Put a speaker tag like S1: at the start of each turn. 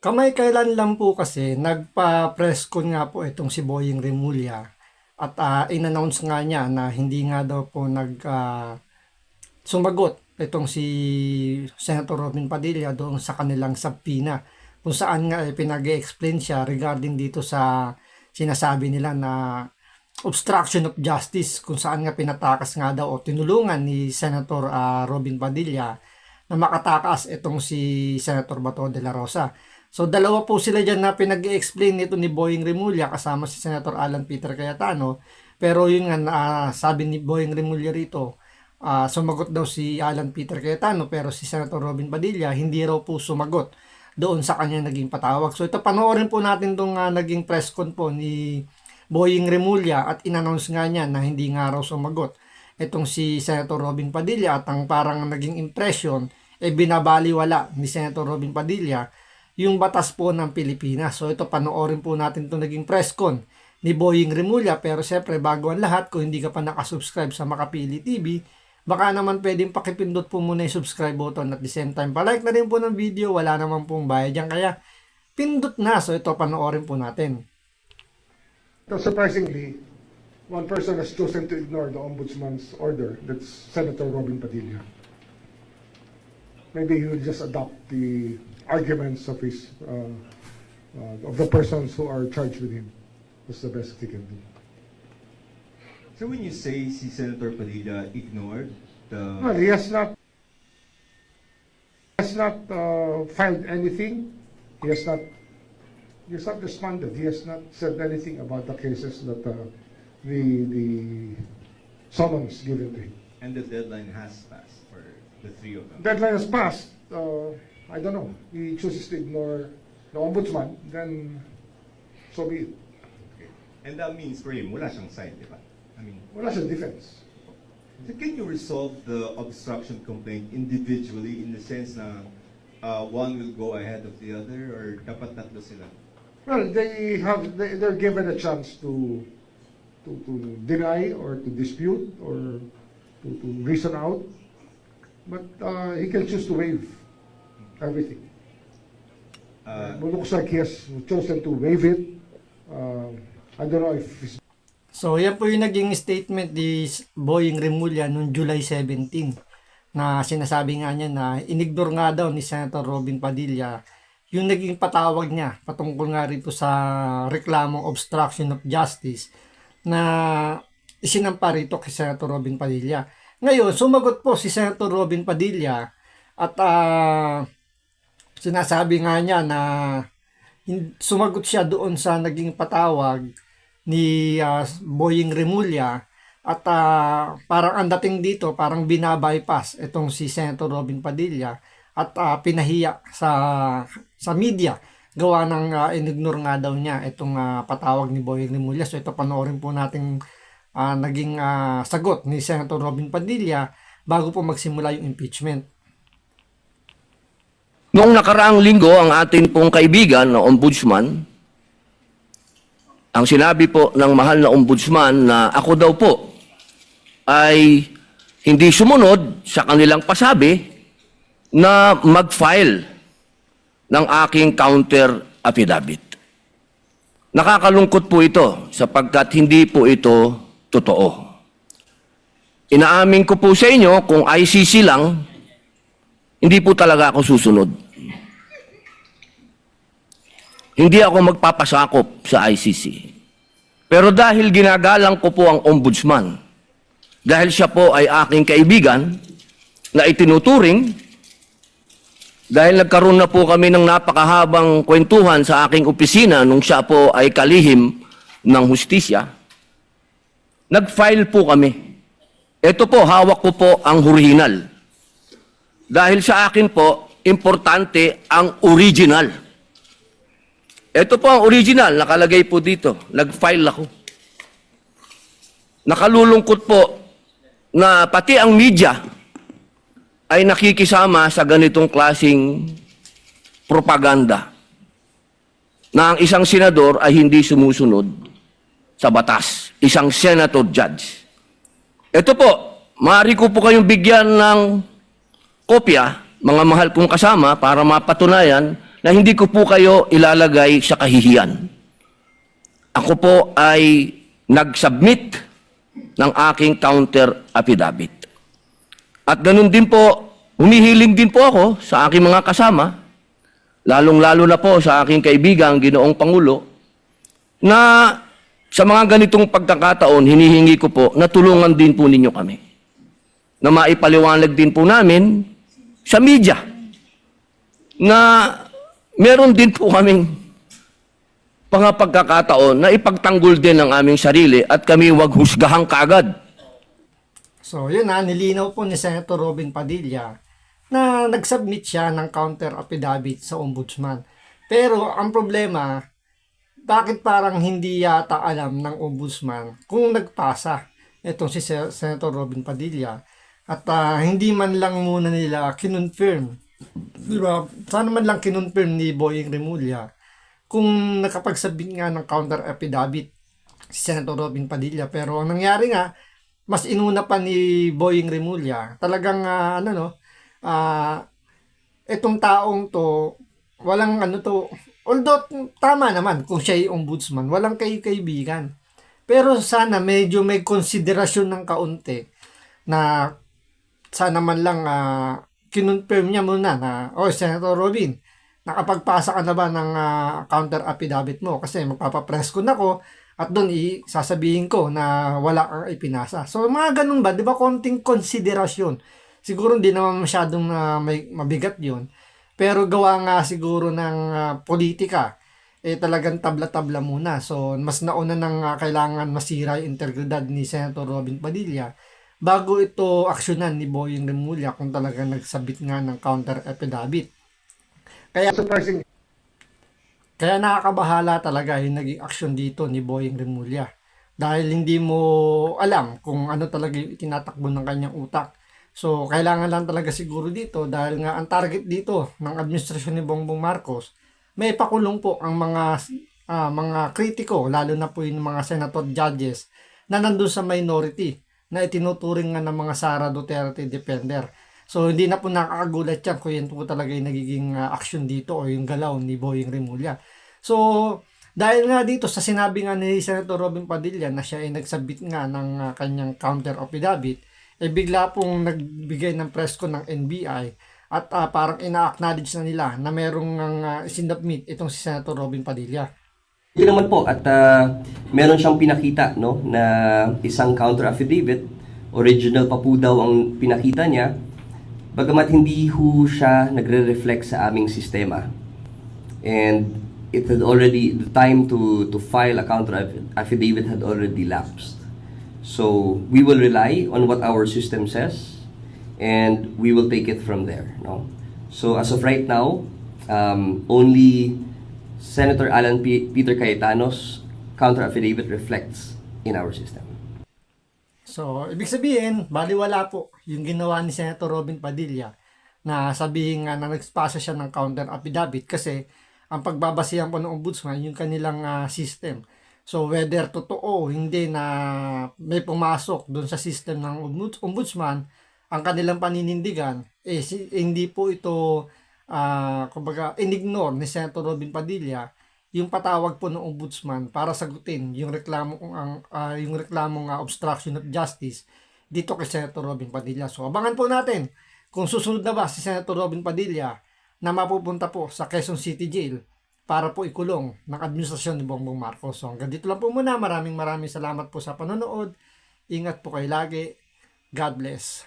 S1: Kamay-kailan lang po kasi nagpa-press con nga po itong si Boying Remulla at in-announce nga niya na hindi nga daw po sumagot itong si Senator Robin Padilla doon sa kanilang subpoena kung saan nga pinag-explain siya regarding dito sa sinasabi nila na obstruction of justice, kung saan nga pinatakas nga daw o tinulungan ni Senator Robin Padilla na makatakas itong si Senator Bato de la Rosa. So dalawa po sila dyan na pinag-explain nito ni Boying Remulla kasama si Senator Alan Peter Cayetano. Pero yun nga, sabi ni Boying Remulla rito, sumagot daw si Alan Peter Cayetano pero si Senator Robin Padilla hindi raw po sumagot doon sa kanya naging patawag. So ito, panoorin po natin itong naging press con po ni Boying Remulla at in-announce nga niya na hindi nga raw sumagot itong si Senator Robin Padilla at ang parang naging impression binabaliwala ni Senator Robin Padilla yung batas po ng Pilipinas. So ito, panoorin po natin itong naging press con ni Boying Remulla. Pero syempre, bago ang lahat, kung hindi ka pa nakasubscribe sa Makapili TV, baka naman pwedeng pakipindot po muna yung subscribe button at the same time palike na rin po ng video. Wala naman pong bayad yan, kaya pindot na. So ito, panoorin po natin.
S2: So surprisingly, one person has chosen to ignore the Ombudsman's order. That's Senator Robin Padilla. Maybe he will just adopt the arguments of the persons who are charged with him. That's the best he can do.
S3: So when you say si Senator Padilla ignored the...
S2: Well, he has not filed anything. He has not responded. He has not said anything about the cases that the summons given to him.
S3: And the deadline has passed for the three of them.
S2: Deadline has passed. I don't know. He chooses to ignore the ombudsman, then so be it.
S3: Okay. And that means for him, wala siyang side, di ba? I mean,
S2: Wala siyang defense.
S3: so can you resolve the obstruction complaint individually in the sense na one will go ahead of the other or dapat tatlo sila?
S2: Well, they're given a chance to deny or to dispute or to reason out, but he can choose to waive everything. It looks like he has chosen to waive it. I don't know if he's...
S1: So yan po yung naging statement ni Boying Remulla noong July 17 na sinasabi nga niya na inignore nga daw ni Senator Robin Padilla yung naging patawag niya patungkol nga rito sa reklamong obstruction of justice na isinampa rito kay Senator Robin Padilla. Ngayon, sumagot po si Senator Robin Padilla at sinasabi nga niya na sumagot siya doon sa naging patawag ni Boying Remulla at parang ang dating dito, parang binabypass itong si Senator Robin Padilla at pinahiya sa media gawa ng inignore nga daw niya itong patawag ni Boying Remulla. So ito, panoorin po natin naging sagot ni Senator Robin Padilla bago po magsimula yung impeachment.
S4: Noong nakaraang linggo, ang atin pong kaibigan na ombudsman, ang sinabi po ng mahal na ombudsman na ako daw po ay hindi sumunod sa kanilang pasabi na mag-file ng aking counter affidavit. Nakakalungkot po ito sapagkat hindi po ito totoo. Inaamin ko po sa inyo kung ICC lang, hindi po talaga ako susunod. Hindi ako magpapasakop sa ICC. Pero dahil ginagalang ko po ang ombudsman, dahil siya po ay aking kaibigan na itinuturing, dahil nagkaroon na po kami ng napakahabang kwentuhan sa aking opisina nung siya po ay kalihim ng hustisya, nag-file po kami. Ito po, hawak ko po ang original. Dahil sa akin po, importante ang original. Ito po ang original, nakalagay po dito. Nag-file ako. Nakalulungkot po na pati ang media ay nakikisama sa ganitong klasing propaganda na ang isang senador ay hindi sumusunod sa batas. Isang senator judge. Ito po, maaari ko po kayong bigyan ng kopya, mga mahal kong kasama, para mapatunayan na hindi ko po kayo ilalagay sa kahihiyan. Ako po ay nag-submit ng aking counter affidavit. At ganun din po, humihiling din po ako sa aking mga kasama, lalong-lalo na po sa aking kaibigan, Ginoong Pangulo, na sa mga ganitong pagkakataon, hinihingi ko po na tulungan din po ninyo kami. Na maipaliwanag din po namin sa media na meron din po kaming pagkakataon na ipagtanggol din ang aming sarili at kami wag husgahang kaagad.
S1: So, yun na, nilinaw po ni Senator Robin Padilla na nag-submit siya ng counter affidavit sa ombudsman. Pero, ang problema, bakit parang hindi yata alam ng ombudsman kung nagpasa itong si Senator Robin Padilla at hindi man lang muna nila kinonfirm, di ba? Sana man lang kinonfirm ni Boying Remulla kung nakapagsabit nga ng counter affidavit si Senator Robin Padilla. Pero ang nangyari nga, mas inuna pa ni Boying Remulla. Talagang itong taong to, walang although tama naman kung siya ay ombudsman, walang kaibigan. Pero sana medyo may konsiderasyon ng kaunti na sana man lang kinonfirm niya muna na, Senator Robin, nakapagpasa ka na ba ng counter affidavit mo? Kasi magpapapress ko na ko at doon sasabihin ko na wala kang ipinasa. So mga ganun ba? Di ba konting konsiderasyon? Siguro hindi naman masyadong may mabigat yon. Pero gawa nga siguro ng politika, talagang tabla-tabla muna. So mas nauna nang kailangan masira yung integridad ni Senator Robin Padilla bago ito aksyonan ni Boying Remulla kung talagang nagsabit nga ng counter affidavit.
S2: Surprising.
S1: Kaya nakakabahala talaga yung naging aksyon dito ni Boying Remulla. Dahil hindi mo alam kung ano talaga yung tinatakbo ng kanyang utak. So, kailangan lang talaga siguro dito dahil nga ang target dito ng administrasyon ni Bongbong Marcos, may pakulong po ang mga kritiko, lalo na po yung mga senator judges na nandun sa minority na itinuturing nga ng mga Sara Duterte defender. So, hindi na po nakakagulat yan kung yan po talaga yung nagiging action dito o yung galaw ni Boying Remulla. So, dahil nga dito sa sinabi nga ni Senator Robin Padilla na siya ay nagsabit nga ng kanyang counter affidavit, bigla pong nagbigay ng press ko ng NBI at parang ina-acknowledge na nila na merong sinubmit itong si Senator Robin Padilla.
S5: Yun naman po at meron siyang pinakita no na isang counter affidavit, original pa po daw ang pinakita niya. Bagamat hindi ho siya nagre-reflect sa aming sistema. And it had already, the time to file a counter affidavit had already lapsed. So we will rely on what our system says and we will take it from there. No? So as of right now, only Senator Alan Peter Cayetano's counter affidavit reflects in our system.
S1: So, ibig sabihin, baliwala po yung ginawa ni Senator Robin Padilla na sabihin nga na nagpasa siya ng counter affidavit kasi ang pagbabasihan po ng ombudsman yung kanilang system. So, whether totoo hindi na may pumasok doon sa system ng ombudsman, ang kanilang paninindigan, hindi po ito, in-ignore ni Senator Robin Padilla yung patawag po ng ombudsman para sagutin yung reklamong obstruction of justice dito kay Senator Robin Padilla. So abangan po natin kung susunod na ba si Senator Robin Padilla na mapupunta po sa Quezon City Jail para po ikulong ng administrasyon ni Bongbong Marcos. So hanggang dito lang po muna. Maraming salamat po sa panonood. Ingat po kayo lagi. God bless.